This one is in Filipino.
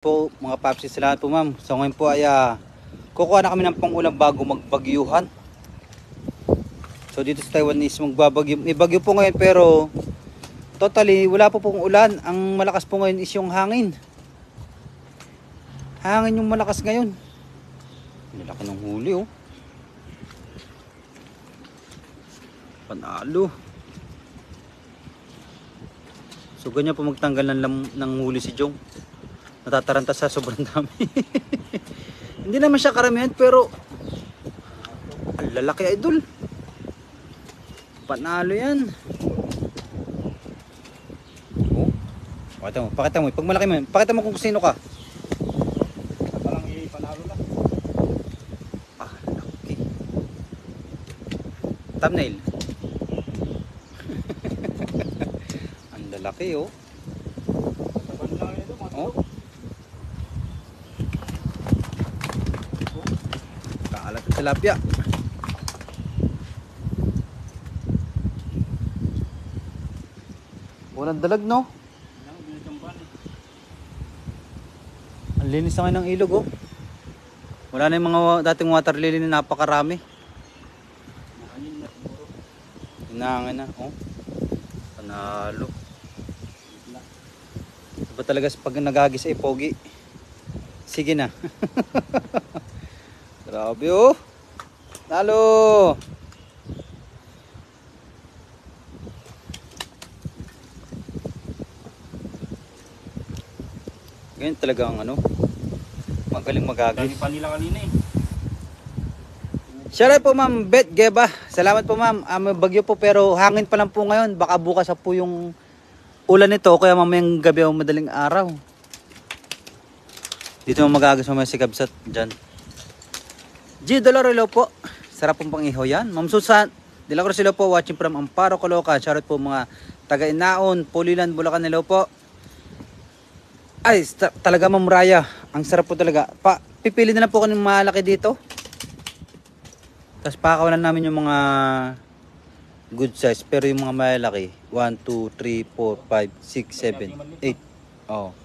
Po mga papsi, salamat po ma'am. So ngayon po ay kukuha na kami ng pang-ulam bago magbagyuhan. So dito sa Taiwan is magbabagyo. May bagyo po ngayon pero totally wala po pong ulan. Ang malakas po ngayon is yung hangin. Hangin yung malakas ngayon. Nilaki ng huli oh. Panalo. So ganyan po magtanggal ng huli si Jong. Natataranta sa sobrang dami. Hindi naman siya karamihan pero ang lalaki idol. Panalo yan. Oh, pakita mo. Pag malaki mo, pakita mo kung sino ka. Parang ipanalo na. Ah, laki. Thumbnail. Ang lalaki oh. Saban lang ito mga Oh. Kaalat ng tilapia. Walang dalag no? Ang linis na ngayon ng ilog oh. Wala na yung mga dating water lily na napakarami. Hinangin na oh. Panalo. Iba talaga pag nagagis ay pogi. Sige na. Grabe oh. Talo. Ganyan talaga ang ano. Magaling magagis. Dami pa nila kanina eh. Shoutout po ma'am Bet Geba. Salamat po ma'am. Bagyo po pero hangin pa lang po ngayon. Baka bukas po yung ulan nito kaya mamayang gabi o madaling araw. Dito mo magagas mamaya si Kabsat dyan. G. Dolorilo po. Sarap pong pang-ihaw yan. Ma'am Susan De La Cruz po watching from Amparo, Caloocan. Shoutout po mga taga-Inaon, Pulilan, Bulacan nilo po. Ay, talaga Ma'am Raya. Ang sarap po talaga. Pipili na lang po kung malaki dito. Tapos pakawalan namin yung mga good size. Pero yung mga malaki, 1, 2, 3, 4, 5, 6, 7, 8. Oh.